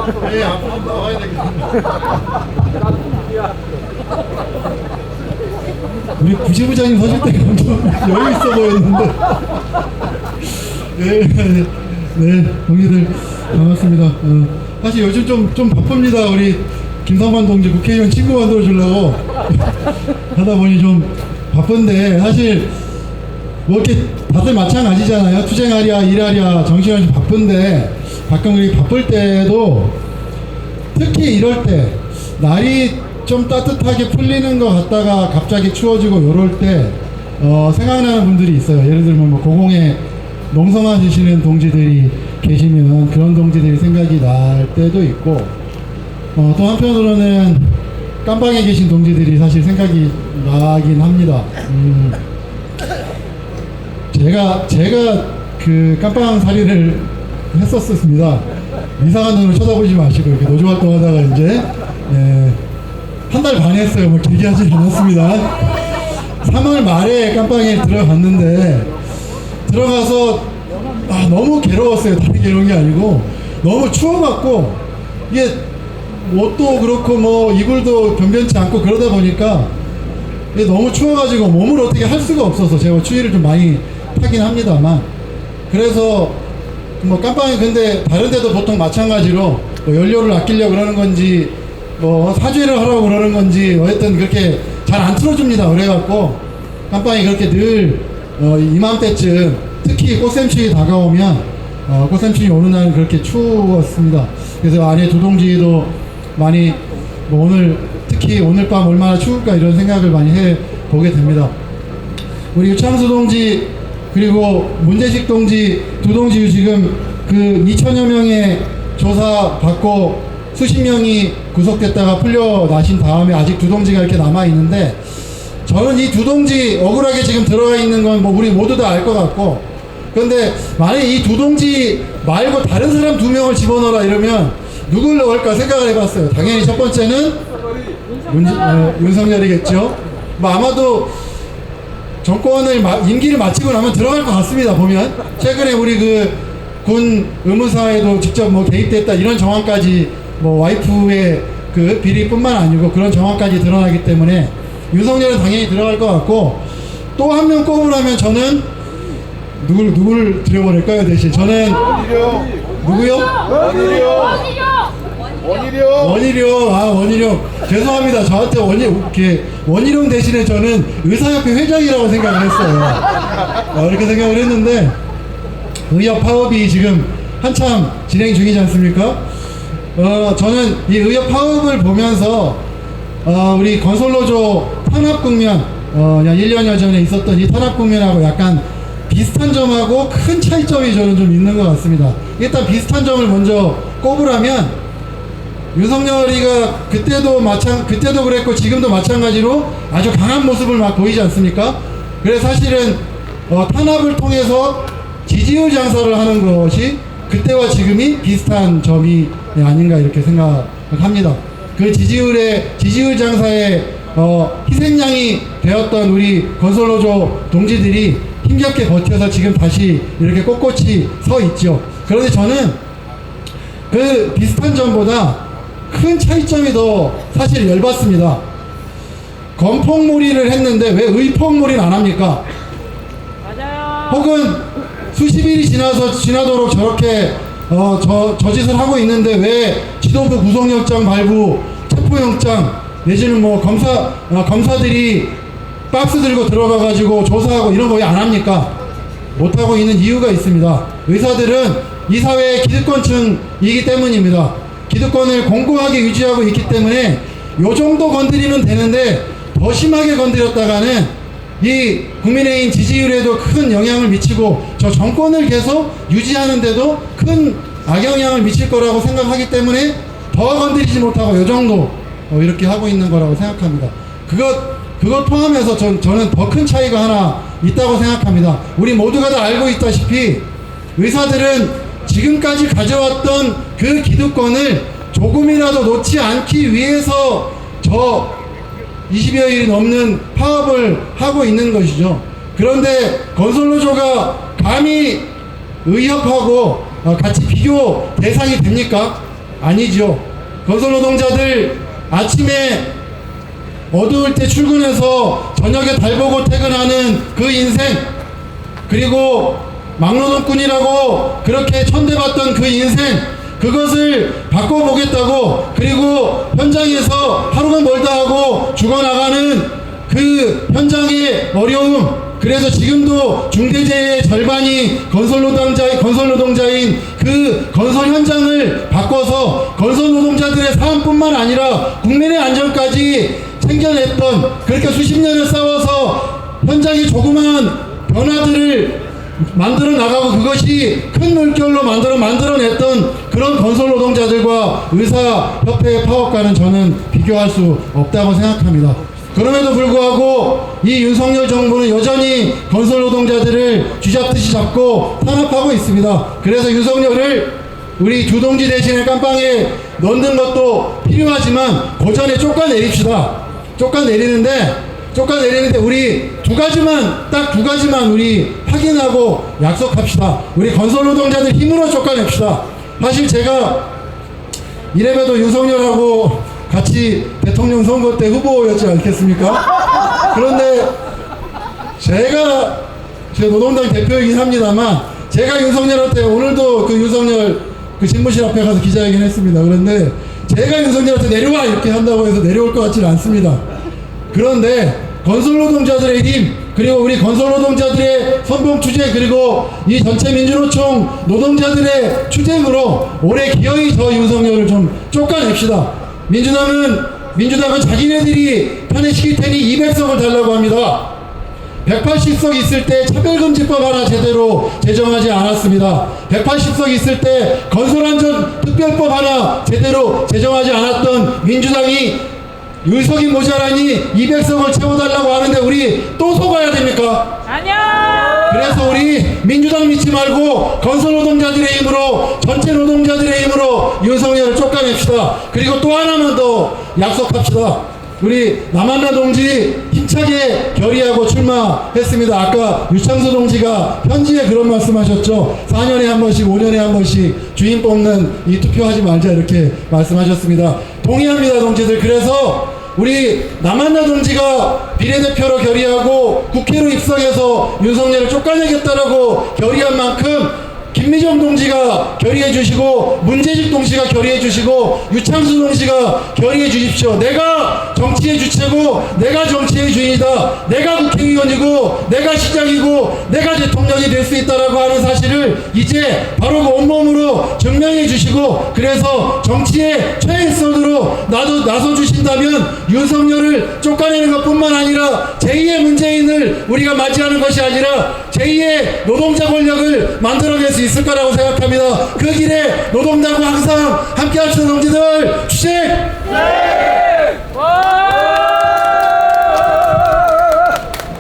네, 앞으로 좀 나와야 되겠습니다. 우리 부지부장님 서실 때 좀 여유 있어 보였는데. 네, 네, 동지들 반갑습니다. 사실 요즘 좀 바쁩니다. 우리 김성만 동지 국회의원 친구 만들어 주려고 하다 보니 좀 바쁜데, 사실 뭐 이렇게 다들 마찬가지잖아요. 투쟁하랴 일하랴 정신없이 바쁜데, 가끔 우리 바쁠 때도 특히 이럴 때 날이 좀 따뜻하게 풀리는 것 같다가 갑자기 추워지고 요럴 때 생각나는 분들이 있어요. 예를 들면 뭐 고공에 농성하 주시는 동지들이 계시면 그런 동지들이 생각이 날 때도 있고, 또 한편으로는 깜방에 계신 동지들이 사실 생각이 나긴 합니다. 제가 그 깜빵살이를 했었습니다. 이상한 눈으로 쳐다보지 마시고 이렇게 노조 활동하다가 이제 한 달 반 했어요. 뭐 길게 하진 않았습니다. 3월 말에 깜빵에 들어갔는데, 들어가서 너무 괴로웠어요. 다른 괴로운 게 아니고 너무 추워갖고, 이게 옷도 그렇고 뭐 이불도 변변치 않고 그러다 보니까 이게 너무 추워가지고 몸을 어떻게 할 수가 없어서, 제가 추위를 좀 많이 타긴 합니다만, 그래서 뭐 깜빵이 근데 다른 데도 보통 마찬가지로 뭐 연료를 아끼려고 그러는 건지 뭐 사죄를 하라고 그러는 건지 어쨌든 그렇게 잘 안 틀어줍니다. 그래갖고 깜빵이 그렇게 늘 이맘때쯤 특히 꽃샘추위 다가오면 꽃샘추위 오는 날은 그렇게 추웠습니다. 그래서 안에 두 동지도 많이 뭐 오늘 특히 오늘 밤 얼마나 추울까 이런 생각을 많이 해보게 됩니다. 우리 유창수 동지 그리고 문재식 동지 두 동지 지금 그 2천여 명의 조사 받고 수십 명이 구속됐다가 풀려나신 다음에 아직 두 동지가 이렇게 남아 있는데, 저는 이 두 동지 억울하게 지금 들어가 있는 건 뭐 우리 모두 다 알 것 같고, 그런데 만약에 이 두 동지 말고 다른 사람 두 명을 집어넣어라 이러면 누굴 넣을까 생각을 해봤어요. 당연히 첫 번째는 윤석열이겠죠. 뭐 아마도 정권을 임기를 마치고 나면 들어갈 것 같습니다. 보면 최근에 우리 그 군 의무사에도 직접 뭐 개입됐다 이런 정황까지, 뭐 와이프의 그 비리뿐만 아니고 그런 정황까지 드러나기 때문에 윤석열은 당연히 들어갈 것 같고, 또 한 명 꼽으라면 저는 누굴 들여보낼까요? 대신 저는 누구요? 원희룡. 원희룡. 죄송합니다. 저한테 원희룡 대신에 저는 의사협회 회장이라고 생각을 했어요. 이렇게 생각을 했는데, 의협 파업이 지금 한참 진행 중이지 않습니까? 저는 이 의협 파업을 보면서 우리 건설노조 탄압 국면, 약 1년여 전에 있었던 이 탄압 국면하고 약간 비슷한 점하고 큰 차이점이 저는 좀 있는 것 같습니다. 일단 비슷한 점을 먼저 꼽으라면, 윤석열이가 그때도 그랬고 지금도 마찬가지로 아주 강한 모습을 막 보이지 않습니까? 그래서 사실은 탄압을 통해서 지지율 장사를 하는 것이 그때와 지금이 비슷한 점이 아닌가 이렇게 생각합니다. 그 지지율 장사의 희생양이 되었던 우리 건설노조 동지들이 힘겹게 버텨서 지금 다시 이렇게 꼿꼿이 서 있죠. 그런데 저는 그 비슷한 점보다 큰 차이점이 더 사실 열받습니다. 건폭몰이를 했는데 왜 의폭몰이를 안 합니까? 맞아요. 혹은 수십 일이 지나도록 저렇게 저 짓을 하고 있는데 왜 지도부 구속영장 발부, 체포영장 내지는 뭐 검사들이 박스 들고 들어가가지고 조사하고 이런 거 왜 안 합니까? 못하고 있는 이유가 있습니다. 의사들은 이 사회의 기득권층이기 때문입니다. 기득권을 공고하게 유지하고 있기 때문에 요 정도 건드리면 되는데, 더 심하게 건드렸다가는 이 국민의힘 지지율에도 큰 영향을 미치고 저 정권을 계속 유지하는데도 큰 악영향을 미칠 거라고 생각하기 때문에 더 건드리지 못하고 요 정도 이렇게 하고 있는 거라고 생각합니다. 그것 포함해서 저는 더 큰 차이가 하나 있다고 생각합니다. 우리 모두가 다 알고 있다시피 의사들은 지금까지 가져왔던 그 기득권을 조금이라도 놓지 않기 위해서 저 20여일이 넘는 파업을 하고 있는 것이죠. 그런데 건설노조가 감히 의협하고 같이 비교 대상이 됩니까? 아니죠. 건설 노동자들 아침에 어두울 때 출근해서 저녁에 달 보고 퇴근하는 그 인생, 그리고 막노동꾼이라고 그렇게 천대받던 그 인생, 그것을 바꿔보겠다고, 그리고 현장에서 하루가 멀다 하고 죽어나가는 그 현장의 어려움, 그래서 지금도 중대재해의 절반이 건설 노동자인 그 건설 현장을 바꿔서 건설 노동자들의 삶뿐만 아니라 국민의 안전까지 챙겨냈던, 그렇게 수십 년을 싸워서 현장의 조그마한 변화들을 만들어 나가고 그것이 큰 물결로 만들어냈던 그런 건설 노동자들과 의사협회의 파업과는 저는 비교할 수 없다고 생각합니다. 그럼에도 불구하고 이 윤석열 정부는 여전히 건설 노동자들을 쥐잡듯이 잡고 탄압하고 있습니다. 그래서 윤석열을 우리 주동지 대신에 깜빵에 넣는 것도 필요하지만 고전에 쫓아내립시다. 쫓아내리는데 우리 딱 두 가지만 우리 확인하고 약속합시다. 우리 건설 노동자들 힘으로 쫓아냅시다. 사실 제가 이래봬도 윤석열하고 같이 대통령 선거 때 후보였지 않겠습니까? 그런데 제가 노동당 대표이긴 합니다만, 제가 윤석열한테 오늘도 그 윤석열 그 집무실 앞에 가서 기자회견 했습니다. 그런데 제가 윤석열한테 내려와 이렇게 한다고 해서 내려올 것 같지는 않습니다. 그런데 건설 노동자들의 힘, 그리고 우리 건설 노동자들의 선봉 투쟁, 그리고 이 전체 민주노총 노동자들의 투쟁으로 올해 기어이 저 윤석열을 좀 쫓아냅시다. 민주당은 자기네들이 편애시킬 테니 200석을 달라고 합니다. 180석 있을 때 차별금지법 하나 제대로 제정하지 않았습니다. 180석 있을 때 건설안전특별법 하나 제대로 제정하지 않았던 민주당이 의석이 모자라니 200석을 채워달라고 하는데 우리 또 속아야 됩니까? 아니요. 그래서 우리 민주당 믿지 말고 건설 노동자들의 힘으로, 전체 노동자들의 힘으로 윤석열을 쫓아냅시다. 그리고 또 하나만 더 약속합시다. 우리 남한나 동지 힘차게 결의하고 출마했습니다. 아까 유창수 동지가 편지에 그런 말씀하셨죠. 4년에 한 번씩, 5년에 한 번씩 주인 뽑는 이 투표하지 말자 이렇게 말씀하셨습니다. 동의합니다, 동지들. 그래서 우리 남한나 동지가 비례대표로 결의하고 국회로 입성해서 윤석열을 쫓아내겠다라고 결의한 만큼 김미정 동지가 결의해 주시고, 문재직 동지가 결의해 주시고, 유창수 동지가 결의해 주십시오. 내가 정치의 주체고, 내가 정치의 주인이다. 내가 국회의원이고, 내가 시장이고, 내가 대통령이 될 수 있다라고 하는 사실을 이제 바로 그 온몸으로 증명해 주시고, 그래서 정치의 최일선으로 나서 주신다면 윤석열을 쫓아내는 것뿐만 아니라 제2의 문재인을 우리가 맞이하는 것이 아니라 제2의 노동자 권력을 만들어낼 수 있을 거라고 생각합니다. 그 길에 노동당과 항상 함께 합시다, 동지들. 주식!